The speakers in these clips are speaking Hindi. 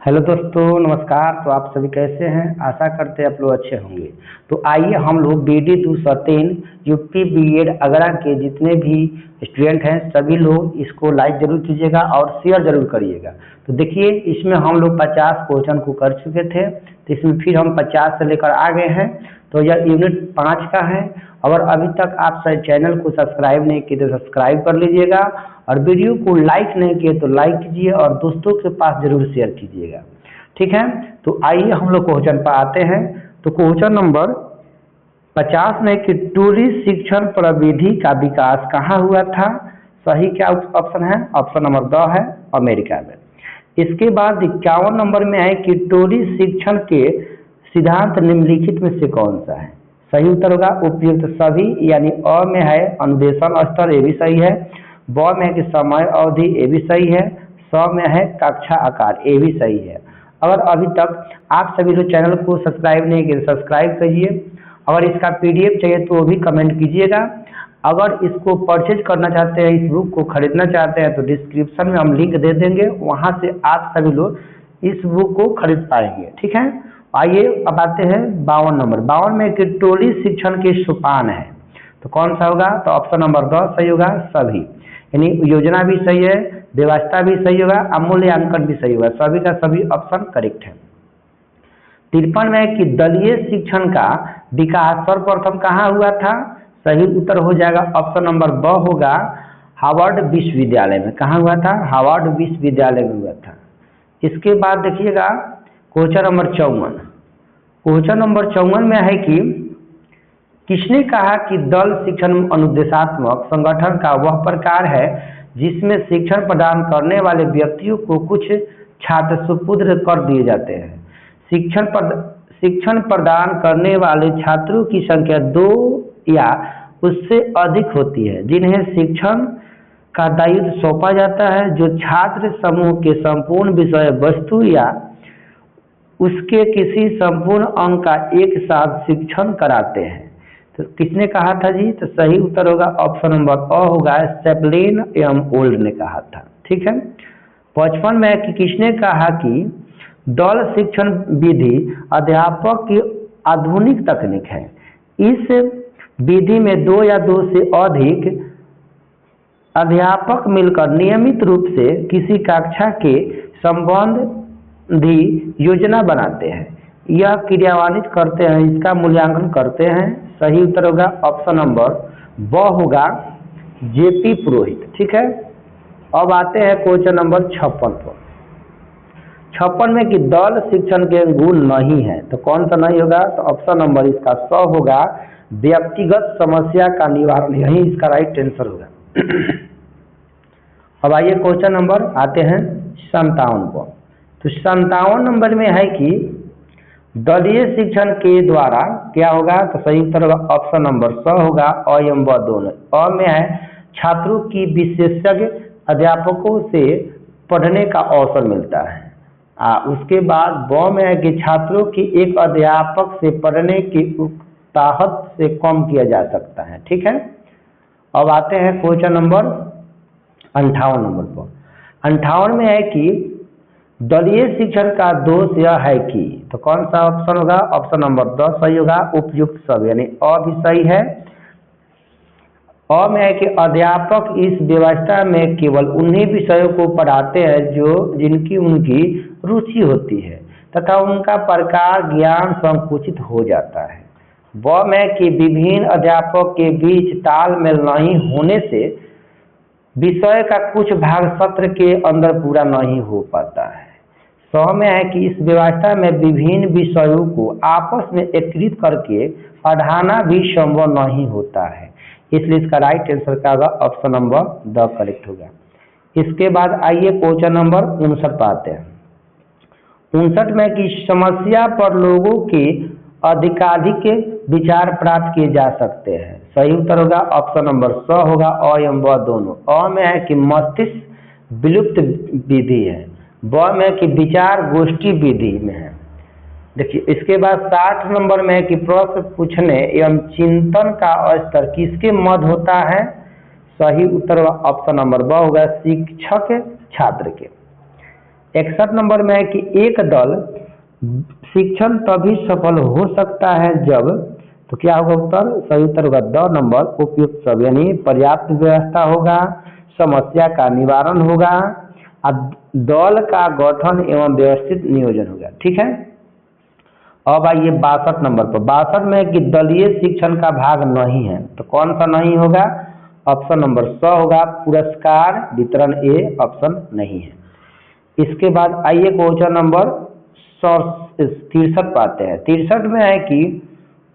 हेलो दोस्तों, नमस्कार। तो आप सभी कैसे हैं? आशा करते हैं आप लोग अच्छे होंगे। तो आइए हम लोग BD 203 यूपी बीएड आगरा के जितने भी स्टूडेंट हैं सभी लोग इसको लाइक जरूर कीजिएगा और शेयर जरूर करिएगा। तो देखिए, इसमें हम लोग 50 क्वेश्चन को कर चुके थे, तो इसमें फिर हम 50 से लेकर आ गए हैं। तो यह यूनिट 5 का है। अगर अभी तक आप चैनल को सब्सक्राइब नहीं किए तो सब्सक्राइब कर लीजिएगा और वीडियो को लाइक नहीं किए तो लाइक कीजिए और दोस्तों के पास जरूर शेयर कीजिएगा। ठीक है, तो आइए हम लोग क्वेश्चन पर आते हैं। तो क्वेश्चन नंबर 50 में कि टूरिस्ट शिक्षण प्रविधि का विकास कहाँ हुआ था? सही क्या ऑप्शन है? ऑप्शन नंबर द है अमेरिका में। इसके बाद 51 नंबर में है कि टूरिस्ट शिक्षण के सिद्धांत निम्नलिखित में से कौन सा है? सही उत्तर होगा उपयुक्त सभी, यानी अ में है अनुदेशन स्तर, ये भी सही है। ब में है कि समय अवधि, ये भी सही है। स में है कक्षा आकार, ये भी सही है। अगर अभी तक आप सभी लोग चैनल को सब्सक्राइब नहीं किए सब्सक्राइब करिए। अगर इसका PDF चाहिए तो वो भी कमेंट कीजिएगा। अगर इसको परचेज करना चाहते हैं, इस बुक को खरीदना चाहते हैं, तो डिस्क्रिप्शन में हम लिंक दे देंगे, वहाँ से आप सभी लोग इस बुक को खरीद पाएंगे। ठीक है, आइए अब आते हैं 52 नंबर। 52 में कि टूरिस्ट शिक्षण के सोपान है, तो कौन सा होगा? तो ऑप्शन नंबर द सही होगा सभी, यानी योजना भी सही है, व्यवस्था भी सही होगा, मूल्यांकन भी सही होगा। सभी का सभी ऑप्शन करेक्ट है। 53 में कि दलीय शिक्षण का विकास सर्वप्रथम कहाँ हुआ था? सही उत्तर हो जाएगा ऑप्शन नंबर ब होगा हार्वर्ड विश्वविद्यालय में। कहाँ हुआ था? हार्वर्ड विश्वविद्यालय में हुआ था। इसके बाद देखिएगा क्वेश्चन नंबर 54। क्वेश्चन नंबर 54 में है कि किसने कहा कि दल शिक्षण अनुदेशात्मक संगठन का वह प्रकार है जिसमें शिक्षण प्रदान करने वाले व्यक्तियों को कुछ छात्र सुपुत्र कर दिए जाते हैं? शिक्षण प्रदान करने वाले छात्रों की संख्या 2 या उससे अधिक होती है, जिन्हें शिक्षण का दायित्व सौंपा जाता है, जो छात्र समूह के संपूर्ण विषय वस्तु या उसके किसी संपूर्ण अंग का एक साथ शिक्षण कराते हैं। तो किसने कहा था जी? तो सही उत्तर होगा ऑप्शन नंबर अ होगा चैपलिन एम ओल्ड ने कहा था। ठीक है। 55 में कि किसने कहा कि दल शिक्षण विधि अध्यापक की आधुनिक तकनीक है? इस विधि में 2 या 2 से अधिक अध्यापक मिलकर नियमित रूप से किसी कक्षा के संबंधी योजना बनाते हैं, यह क्रियान्वित करते हैं, इसका मूल्यांकन करते हैं। सही उत्तर होगा ऑप्शन नंबर ब होगा JP पुरोहित। ठीक है, अब आते हैं क्वेश्चन नंबर 56 पर। 56 में कि दल शिक्षण के गुण नहीं है, तो कौन सा नहीं होगा? तो ऑप्शन नंबर इसका 100 होगा व्यक्तिगत समस्या का निवारण, यही इसका राइट आंसर होगा। अब आइए क्वेश्चन नंबर आते हैं 57 पर। तो 57 नंबर में है कि दलीय शिक्षण के द्वारा क्या होगा? तो सही उत्तर होगा ऑप्शन नंबर 100 होगा अ एवं ब दोनों। अ में है छात्रों की विशेषज्ञ अध्यापकों से पढ़ने का अवसर मिलता है। उसके बाद ब में है कि छात्रों की एक अध्यापक से पढ़ने की ताकत से कम किया जा सकता है। ठीक है, अब आते हैं क्वेश्चन नंबर 58 नंबर पर। 58 में है कि दलीय शिक्षण का दोष यह है कि, तो कौन सा ऑप्शन होगा? ऑप्शन नंबर 10 सही होगा उपयुक्त सब, यानी अ भी सही है। अ में है कि अध्यापक इस व्यवस्था में केवल उन्हीं विषयों को पढ़ाते हैं जो जिनकी उनकी रुचि होती है तथा उनका प्रकार ज्ञान संकुचित हो जाता है। ब में कि विभिन्न अध्यापक के बीच तालमेल नहीं होने से विषय का कुछ भाग सत्र के अंदर पूरा नहीं हो पाता है। 100 में है कि इस व्यवस्था में विभिन्न विषयों को आपस में एकीकृत करके पढ़ाना भी संभव नहीं होता है, इसलिए इसका राइट आंसर क्या होगा? ऑप्शन नंबर द करेक्ट होगा। इसके बाद आइए क्वेश्चन नंबर 59 पर आते हैं। 59 में कि समस्या पर लोगों के अधिकाधिक विचार प्राप्त किए जा सकते हैं। सही उत्तर होगा ऑप्शन नंबर 100 होगा अ एवं ब दोनों। अ में है कि मस्तिष्क विलुप्त विधि है, ब में कि विचार गोष्ठी विधि में है। देखिए, इसके बाद 60 नंबर में है कि प्रश्न पूछने एवं चिंतन का स्तर किसके मध्य होता है? सही उत्तर ऑप्शन नंबर ब होगा शिक्षक छात्र के। 61 नंबर में है कि एक दल शिक्षण तभी सफल हो सकता है जब, तो क्या होगा उत्तर? सही उत्तर होगा 2 नंबर उपयुक्त सब, यानी पर्याप्त व्यवस्था होगा, समस्या का निवारण होगा, दल का गठन एवं व्यवस्थित नियोजन होगा। ठीक है। अब आइए 62 नंबर पर। 62 में कि दलीय शिक्षण का भाग नहीं है, तो कौन सा नहीं होगा? ऑप्शन नंबर 100 होगा, पुरस्कार वितरण ए ऑप्शन नहीं है। इसके बाद आइए क्वेश्चन नंबर 63 पाते हैं। 63 में है कि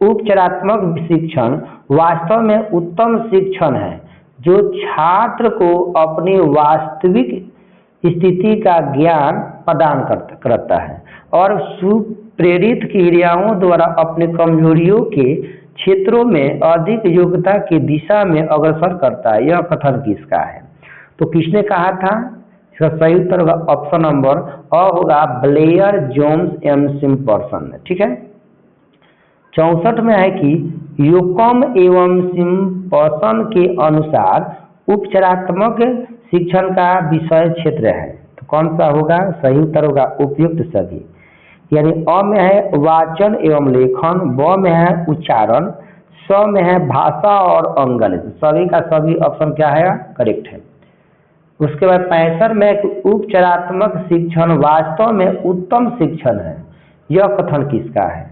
उपचारात्मक शिक्षण वास्तव में उत्तम शिक्षण है जो छात्र को अपनी वास्तविक स्थिति का ज्ञान प्रदान करता है और सुप्रेरित क्रियाओं द्वारा अपने कमजोरियों के क्षेत्रों में अधिक योग्यता की दिशा में अग्रसर करता है। यह कथन किसका है? तो किसने कहा था? इसका सही उत्तर होगा ऑप्शन नंबर अ होगा, ब्लेयर, जोन्स एंड सिम्पसन। ठीक है। 64 में है कि योकम एवं सिम्पसन के अनुसार उपचारात्मक शिक्षण का विषय क्षेत्र है, तो कौन सा होगा? सही उत्तर होगा उपयुक्त सभी, यानी अ में है वाचन एवं लेखन, ब में है उच्चारण, स में है भाषा और अंगगणित। सभी का सभी ऑप्शन क्या है? करेक्ट है। उसके बाद 65 में उपचारात्मक शिक्षण वास्तव में उत्तम शिक्षण है, यह कथन किसका है?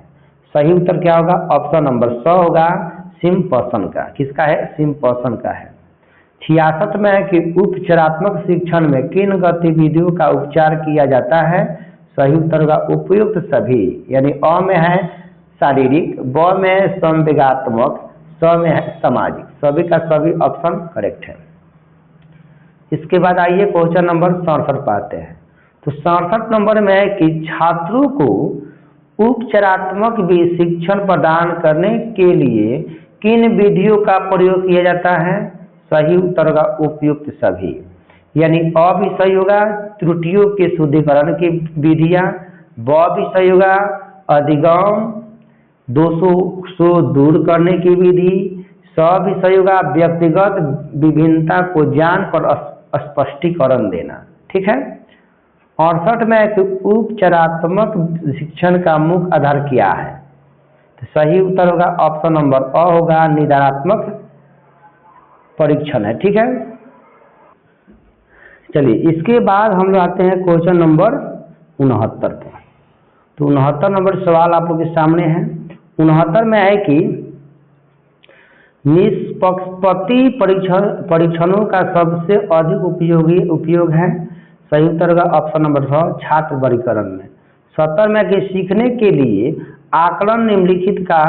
सही उत्तर क्या होगा? ऑप्शन नंबर 100 होगा, सिम्पसन का। किसका है? सिम्पसन का है। 66 में है कि उपचारात्मक शिक्षण में किन गतिविधियों का उपचार किया जाता है? सही उत्तर होगा उपयुक्त सभी, यानी अ में है शारीरिक, ब में है संवेगात्मक, स में है सामाजिक। सभी का सभी ऑप्शन करेक्ट है। इसके बाद आइए क्वेश्चन नंबर 67 पाते हैं। तो 67 नंबर में है कि छात्रों को उपचारात्मक भी शिक्षण प्रदान करने के लिए किन विधियों का प्रयोग किया जाता है? सही उत्तर होगा उपयुक्त सभी, यानी अ भी सही होगा, त्रुटियों के शुद्धिकरण की विधियां, ब भी सही होगा, अधिगम दोषों को दूर करने की विधि, स भी सही होगा, व्यक्तिगत विभिन्नता को जान कर स्पष्टीकरण देना। ठीक है। 68 में उपचारात्मक शिक्षण का मुख्य आधार क्या है? तो सही उत्तर होगा ऑप्शन नंबर अ होगा, निदानात्मक परीक्षण है। ठीक है। चलिए इसके बाद हम लोग आते हैं क्वेश्चन नंबर 69 पर। तो 69 नंबर सवाल आप लोग के सामने है। 69 में है कि निष्पक्षपाती परीक्षणों का सबसे अधिक उपयोग है। सही उत्तर होगा ऑप्शन नंबर 6, छात्र वर्गीकरण में। 70 में कि सीखने के लिए आकलन निम्नलिखित का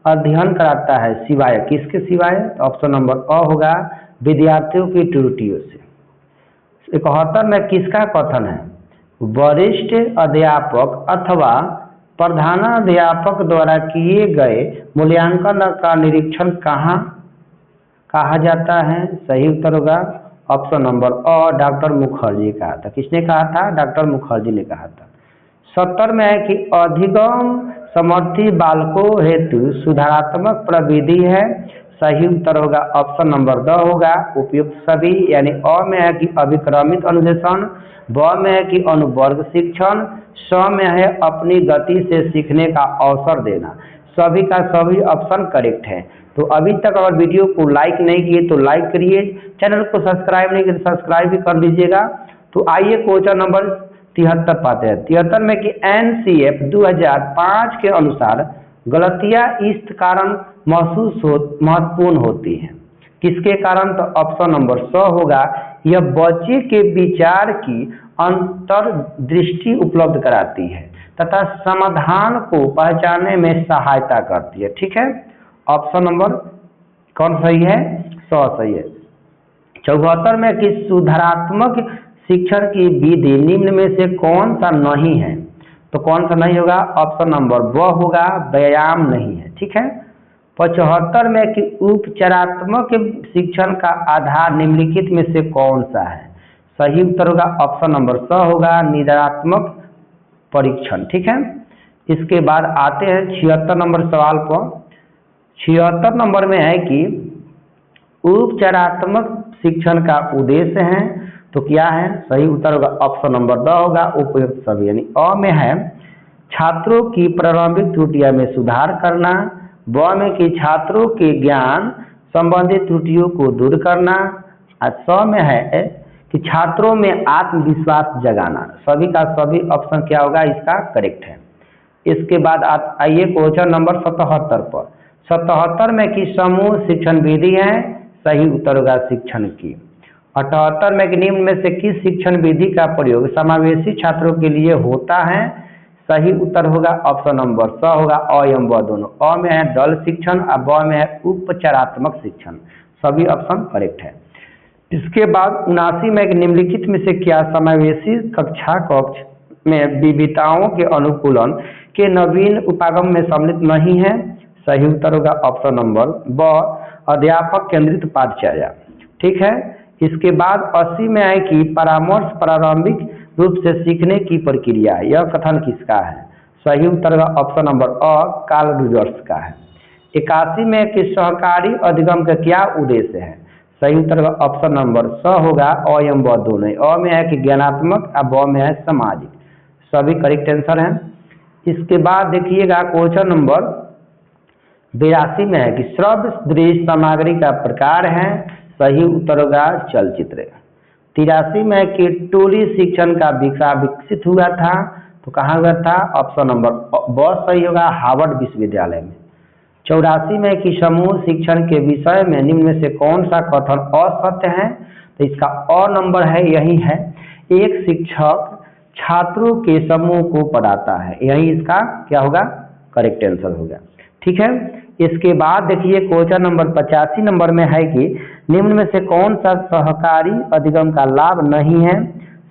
अध्ययन कराता है, सिवाय किसके सिवाय? ऑप्शन नंबर अ होगा, विद्यार्थियों की त्रुटियों से। 71 में किसका कथन है? वरिष्ठ अध्यापक अथवा प्रधानाध्यापक द्वारा किए गए मूल्यांकन का निरीक्षण कहाँ कहा जाता है? सही उत्तर होगा ऑप्शन नंबर अ, डॉक्टर मुखर्जी कहा था। किसने कहा था? डॉक्टर मुखर्जी ने कहा था। 70 में है कि अधिगम समर्थी बालकों हेतु सुधारात्मक प्रविधि है। सही उत्तर होगा ऑप्शन नंबर द होगा, उपयुक्त सभी, यानी अ में है कि अभिक्रमित अनुदेशन, ब में है कि अनुवर्ग शिक्षण, स में है अपनी गति से सीखने का अवसर देना। सभी का सभी ऑप्शन करेक्ट है। तो अभी तक अगर वीडियो को लाइक नहीं किए तो लाइक करिए, चैनल को सब्सक्राइब नहीं किए तो सब्सक्राइब भी कर लीजिएगा। तो आइए क्वेश्चन नंबर 73 पाते हैं। 73 में कि NCF 2005 के अनुसार गलतियां इस कारण महत्वपूर्ण होती हैं। किसके कारण? तो ऑप्शन नंबर 100 होगा, यह बच्चे के विचार की अंतर्दृष्टि उपलब्ध कराती है तथा समाधान को पहचानने में सहायता करती है। ठीक है। ऑप्शन नंबर कौन सही है? 100 सही है। 74 में कि सुधारात्मक शिक्षण की विधि निम्न में से कौन सा नहीं है? तो कौन सा नहीं होगा? ऑप्शन नंबर ब होगा, व्यायाम नहीं है। ठीक है। 75 में कि उपचारात्मक शिक्षण का आधार निम्नलिखित में से कौन सा है? सही उत्तर होगा ऑप्शन नंबर 100 होगा, निदानात्मक परीक्षण। ठीक है। इसके बाद आते हैं 76 नंबर सवाल पर। 76 नंबर में है कि उपचारात्मक शिक्षण का उद्देश्य है, तो क्या है सही उत्तर होगा ऑप्शन नंबर द होगा उपयुक्त सभी। यानी अ में है छात्रों की प्रारंभिक त्रुटियों में सुधार करना, ब में कि छात्रों के ज्ञान संबंधित त्रुटियों को दूर करना, और स में है कि छात्रों में आत्मविश्वास जगाना। सभी का सभी ऑप्शन क्या होगा इसका करेक्ट है। इसके बाद आइए क्वेश्चन नंबर 77 पर। 77 में कि समूह शिक्षण विधि है, सही उत्तर होगा शिक्षण की। 78 में कि निम्न में से किस शिक्षण विधि का प्रयोग समावेशी छात्रों के लिए होता है, सही उत्तर होगा ऑप्शन नंबर स होगा अ एवं ब दोनों। अ में है दल शिक्षण और ब में है उपचारात्मक शिक्षण, सभी ऑप्शन करेक्ट है। इसके बाद 79 में निम्नलिखित में से क्या समावेशी कक्षा कक्ष में विविधताओं के अनुकूलन के नवीन उपागम में सम्मिलित नहीं है, सही उत्तर होगा ऑप्शन नंबर ब अध्यापक केंद्रित पाठचर्या। ठीक है। इसके बाद 80 में है कि परामर्श प्रारंभिक रूप से सीखने की प्रक्रिया, यह कथन किसका है, सही उत्तर होगा ऑप्शन नंबर अ कार्ल रूजर्स का है। 81 में कि सहकारी अधिगम का क्या उद्देश्य है, सही उत्तर होगा ऑप्शन नंबर स होगा अ एवं ब दोनों। अ में है कि ज्ञानात्मक और ब में है सामाजिक, सभी करेक्ट आंसर है। इसके बाद देखिएगा क्वेश्चन नंबर 82 में है कि श्रव्य दृश्य सामग्री का प्रकार है, सही उत्तर होगा चलचित्र। 83 में है कि टोली शिक्षण का विकसित हुआ था, तो कहाँ हुआ था, ऑप्शन नंबर ब सही होगा हार्वर्ड विश्वविद्यालय में। 84 में कि समूह शिक्षण के विषय में निम्न में से कौन सा कथन असत्य है, तो इसका अ नंबर है यही है, एक शिक्षक छात्रों के समूह को पढ़ाता है, यही इसका क्या होगा करेक्ट आंसर होगा। ठीक है। इसके बाद देखिए क्वेश्चन नंबर 85 नंबर में है कि निम्न में से कौन सा सहकारी अधिगम का लाभ नहीं है,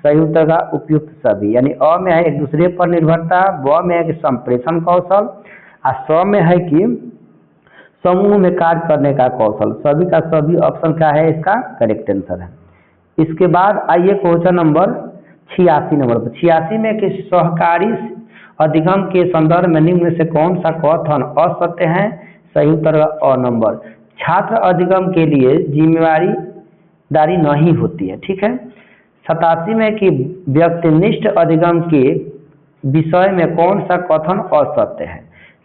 सही उत्तर का उपयुक्त सभी। यानी अ में है एक दूसरे पर निर्भरता, ब में है कि संप्रेषण कौशल, और स में है कि समूह में कार्य करने का कौशल, सभी का सभी ऑप्शन क्या है इसका करेक्ट आंसर है। इसके बाद आइए क्वेश्चन नंबर 86 नंबर पर। 86 में कि सहकारी अधिगम के संदर्भ में निम्न में से कौन सा कथन असत्य है, सही उत्तर अ नंबर छात्र अधिगम के लिए जिम्मेदारी नहीं होती है। ठीक है। 87 में कि व्यक्तिनिष्ठ अधिगम के विषय में कौन सा कथन असत्य है,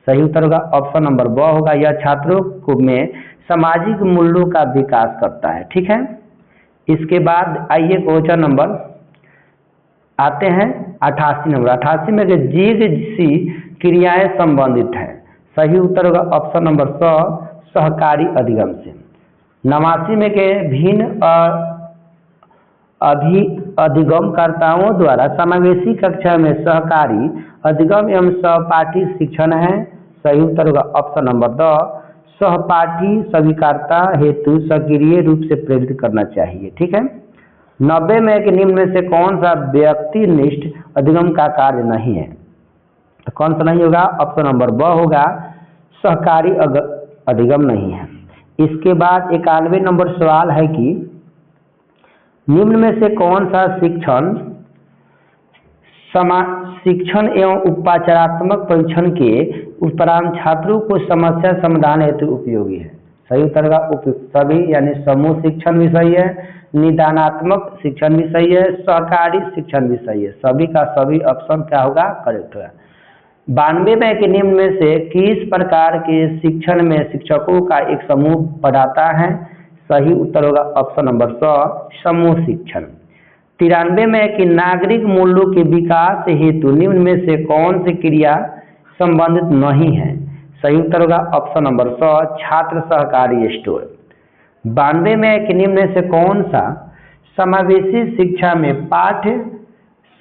सही उत्तर होगा ऑप्शन नंबर ब होगा, यह छात्रों को में सामाजिक मूल्यों का विकास करता है। ठीक है। इसके बाद आइए क्वेश्चन नंबर आते हैं 88 नंबर। 88 में जीव सी क्रियाएं संबंधित है, सही उत्तर होगा ऑप्शन नंबर स सहकारी अधिगम से। 89 में के भिन्न अधिगमकर्ताओं द्वारा समावेशी कक्षा में सहकारी अधिगम एवं सहपाठी शिक्षण है, सही उत्तर होगा ऑप्शन नंबर द सहपाठी स्वीकारता हेतु सक्रिय रूप से प्रेरित करना चाहिए। ठीक है। 90 में कि निम्न में से कौन सा व्यक्तिनिष्ठ अधिगम का कार्य नहीं है, तो कौन सा नहीं होगा, ऑप्शन नंबर ब होगा सहकारी अधिगम नहीं है। इसके बाद 91 नंबर सवाल है कि निम्न में से कौन सा शिक्षण एवं उपचारात्मक परीक्षण के उपरांत छात्रों को समस्या समाधान हेतु उपयोगी है, सही उत्तर का उपयुक्त सभी। यानी समूह शिक्षण भी सही है, निदानात्मक शिक्षण भी सही है, सहकारी शिक्षण भी सही है, सभी का सभी ऑप्शन क्या होगा करेक्ट होगा। 92 में कि निम्न में से किस प्रकार के शिक्षण में शिक्षकों का एक समूह पढ़ाता है, सही उत्तर होगा ऑप्शन नंबर स समूह शिक्षण। 93 में कि नागरिक मूल्यों के विकास हेतु निम्न में से कौन सी क्रिया संबंधित नहीं है, सही उत्तर होगा ऑप्शन नंबर स छात्र सहकारी स्टोर। 92 में कि निम्न में से कौन सा समावेशी शिक्षा में पाठ्य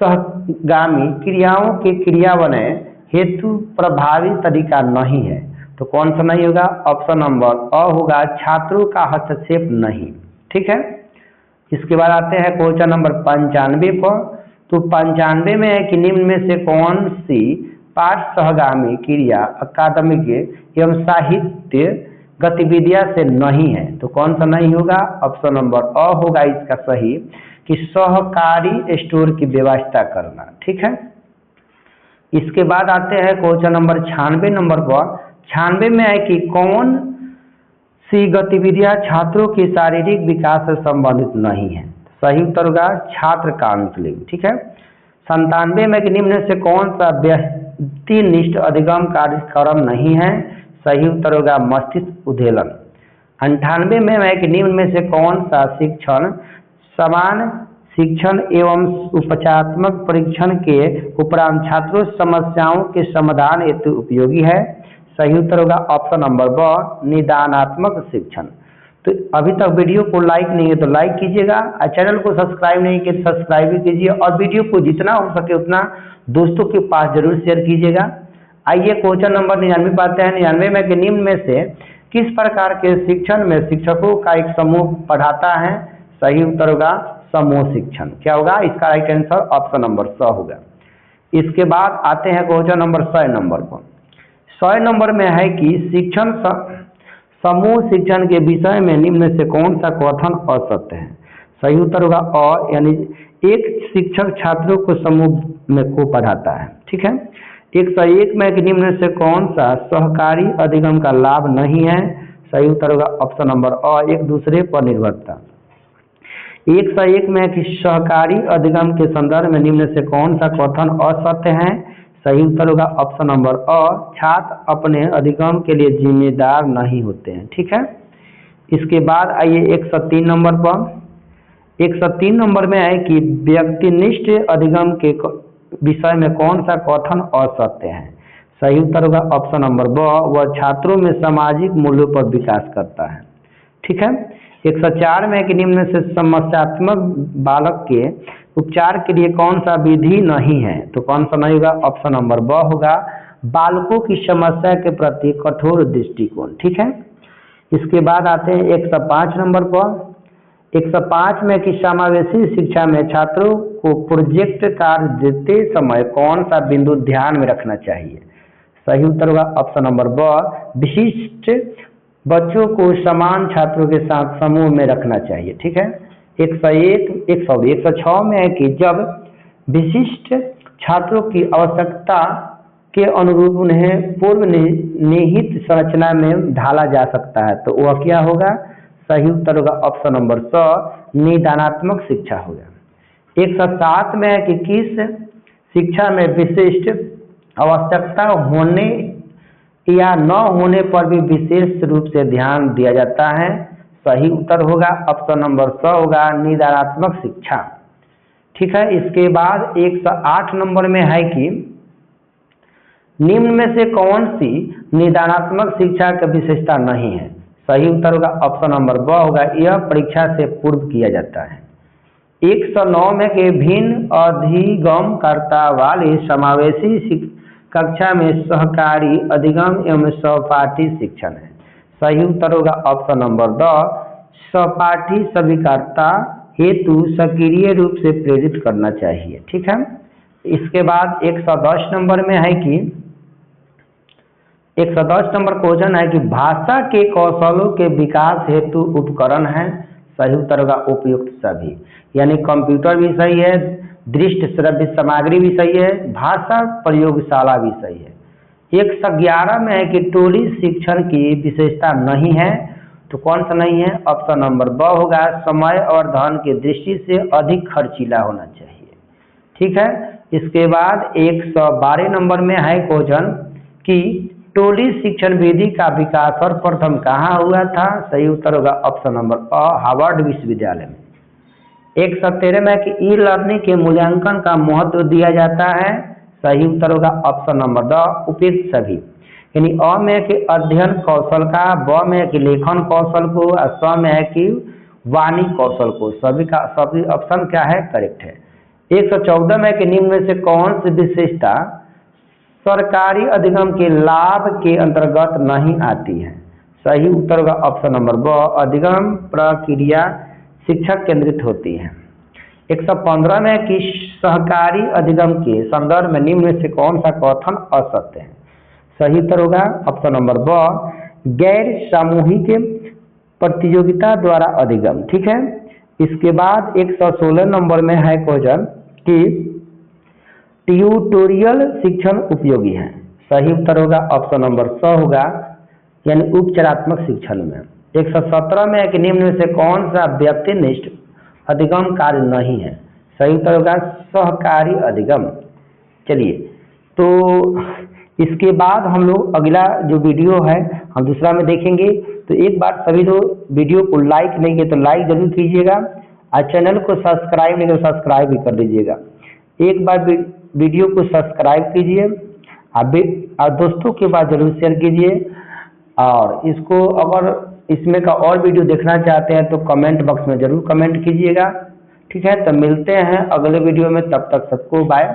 सहगामी क्रियाओं के क्रियान्वयन हेतु प्रभावी तरीका नहीं है, तो कौन सा नहीं होगा, ऑप्शन नंबर अ होगा छात्रों का हस्तक्षेप नहीं। ठीक है। इसके बाद आते हैं क्वेश्चन नंबर 95 पर। तो 95 में है कि निम्न में से कौन सी पाठ सहगामी क्रिया अकादमिक एवं साहित्य गतिविधियां से नहीं है, तो कौन सा नहीं होगा, ऑप्शन नंबर अ होगा इसका सही कि सहकारी स्टोर की व्यवस्था करना। ठीक है। इसके बाद आते हैं क्वेश्चन नंबर 96 नंबर पर। 96 में है कि कौन सी गतिविधियां छात्रों के शारीरिक विकास से संबंधित नहीं है, सही उत्तर होगा छात्र काउंसलिंग। ठीक है। 97 में कि निम्न से कौन सा व्यक्तिनिष्ठ अधिगम कार्यक्रम नहीं है? सही उत्तर होगा मस्तिष्क उद्वेलन। 98 में कि निम्न में से कौन सा शिक्षण समान शिक्षण एवं उपचारात्मक परीक्षण के उपरांत छात्रों समस्याओं के समाधान हेतु उपयोगी है? सही उत्तर होगा ऑप्शन नंबर ब निदानात्मक शिक्षण। तो अभी तक वीडियो को लाइक नहीं है तो लाइक कीजिएगा और चैनल को सब्सक्राइब नहीं किया तो सब्सक्राइब भी कीजिए और वीडियो को जितना हो सके उतना दोस्तों के पास जरूर शेयर कीजिएगा। आइए क्वेश्चन नंबर 99 पाते हैं। 99 में कि निम्न में से किस प्रकार के शिक्षण में शिक्षकों का एक समूह पढ़ाता है? सही उत्तर होगा समूह शिक्षण। क्या होगा इसका राइट आंसर? ऑप्शन नंबर स होगा। इसके बाद आते हैं क्वेश्चन नंबर 100 नंबर पर। 100 नंबर में है कि शिक्षण समूह शिक्षण के विषय में निम्न से कौन सा कथन असत्य है? सही उत्तर होगा अ, यानी एक शिक्षक छात्रों को समूह में को पढ़ाता है। ठीक है। 101 में कि निम्न से कौन सा सहकारी अधिगम का लाभ नहीं है? सही उत्तर होगा ऑप्शन नंबर अ एक दूसरे पर निर्भरता। 101 में कि सहकारी अधिगम के संदर्भ में निम्न से कौन सा कथन असत्य है? सही उत्तर होगा ऑप्शन नंबर अ छात्र अपने अधिगम के लिए जिम्मेदार नहीं होते हैं। ठीक है। इसके बाद आइए 103 नंबर पर। 103 नंबर में है कि व्यक्तिनिष्ठ अधिगम के विषय में कौन सा कथन असत्य है? सही उत्तर होगा ऑप्शन नंबर ब वह छात्रों में सामाजिक मूल्यों पर विकास करता है। ठीक है। 104 में कि निम्न से समस्यात्मक बालक के उपचार के लिए कौन सा विधि नहीं है? तो कौन सा नहीं होगा? ऑप्शन नंबर ब होगा बालकों की समस्या के प्रति कठोर दृष्टिकोण। ठीक है। इसके बाद आते हैं 105 नंबर पर। 105 में कि समावेशी शिक्षा में छात्रों को प्रोजेक्ट कार्य देते समय कौन सा बिंदु ध्यान में रखना चाहिए? सही उत्तर होगा ऑप्शन नंबर ब विशिष्ट बच्चों को समान छात्रों के साथ समूह में रखना चाहिए। ठीक है। 106 में है कि जब विशिष्ट छात्रों की आवश्यकता के अनुरूप उन्हें पूर्व निहित संरचना में ढाला जा सकता है तो वह क्या होगा? सही उत्तर होगा ऑप्शन नंबर स निदानात्मक शिक्षा होगा। 107 में है कि किस शिक्षा में विशिष्ट आवश्यकता होने या न होने पर भी विशेष रूप से ध्यान दिया जाता है? सही उत्तर होगा ऑप्शन नंबर स होगा निदानात्मक शिक्षा। ठीक है। इसके बाद 108 नंबर में है कि निम्न में से कौन सी निदानात्मक शिक्षा की विशेषता नहीं है? सही उत्तर होगा ऑप्शन नंबर ब होगा यह परीक्षा से पूर्व किया जाता है। 109 में के भिन्न अधिगमकर्ता वाले समावेशी कक्षा में सहकारी अधिगम एवं सहपाठी शिक्षण है। सही उत्तर होगा ऑप्शन नंबर द सहपाठी स्वीकारता हेतु सक्रिय रूप से प्रेरित करना चाहिए। ठीक है। इसके बाद 110 नंबर में है कि 110 नंबर क्वेश्चन है कि भाषा के कौशलों के विकास हेतु उपकरण है? सही उत्तर होगा उपयुक्त सभी, यानी कंप्यूटर भी सही है, दृष्टि श्रव्य सामग्री भी सही है, भाषा प्रयोगशाला भी सही है। 111 में है कि टोली शिक्षण की विशेषता नहीं है तो कौन सा नहीं है? ऑप्शन नंबर ब होगा समय और धन की दृष्टि से अधिक खर्चीला होना चाहिए। ठीक है। इसके बाद 112 नंबर में है क्वेश्चन कि टोली शिक्षण विधि का विकास सर्वप्रथम कहाँ हुआ था? सही उत्तर होगा ऑप्शन नंबर अ हार्वर्ड विश्वविद्यालय में। 117 में कि ई लर्निंग के मूल्यांकन का महत्व दिया जाता है? सही उत्तर होगा ऑप्शन नंबर द उपयुक्त सभी, यानी अ में कि अध्ययन कौशल का, ब में कि लेखन कौशल को और स में है कि वाणी कौशल को। सभी ऑप्शन क्या है? करेक्ट है। 114 में कि निम्न में से कौन सी विशेषता सरकारी अधिगम के लाभ के अंतर्गत नहीं आती है? सही उत्तर होगा ऑप्शन नंबर ब अधिगम प्रक्रिया शिक्षक केंद्रित होती है। 115 में कि सहकारी अधिगम के संदर्भ में निम्न से कौन सा कथन असत्य है? सही उत्तर होगा ऑप्शन नंबर ब गैर सामूहिक प्रतियोगिता द्वारा अधिगम। ठीक है। इसके बाद 116 नंबर में है क्वेश्चन कि ट्यूटोरियल शिक्षण उपयोगी है? सही उत्तर होगा ऑप्शन नंबर स होगा, यानी उपचारात्मक शिक्षण में। 117 में है कि निम्न में से कौन सा व्यक्तिनिष्ठ अधिगम कार्य नहीं है। सही उत्तर होगा सहकारी अधिगम। चलिए, तो इसके बाद हम लोग अगला जो वीडियो है हम दूसरा में देखेंगे। तो एक बार सभी लोग वीडियो को लाइक नहीं किए तो लाइक जरूर कीजिएगा और चैनल को सब्सक्राइब नहीं तो सब्सक्राइब भी कर लीजिएगा। एक बार वीडियो को सब्सक्राइब कीजिए और दोस्तों के बाद जरूर शेयर कीजिए। और इसको अगर इसमें का और वीडियो देखना चाहते हैं तो कमेंट बॉक्स में जरूर कमेंट कीजिएगा। ठीक है, तो मिलते हैं अगले वीडियो में, तब तक सबको बाय।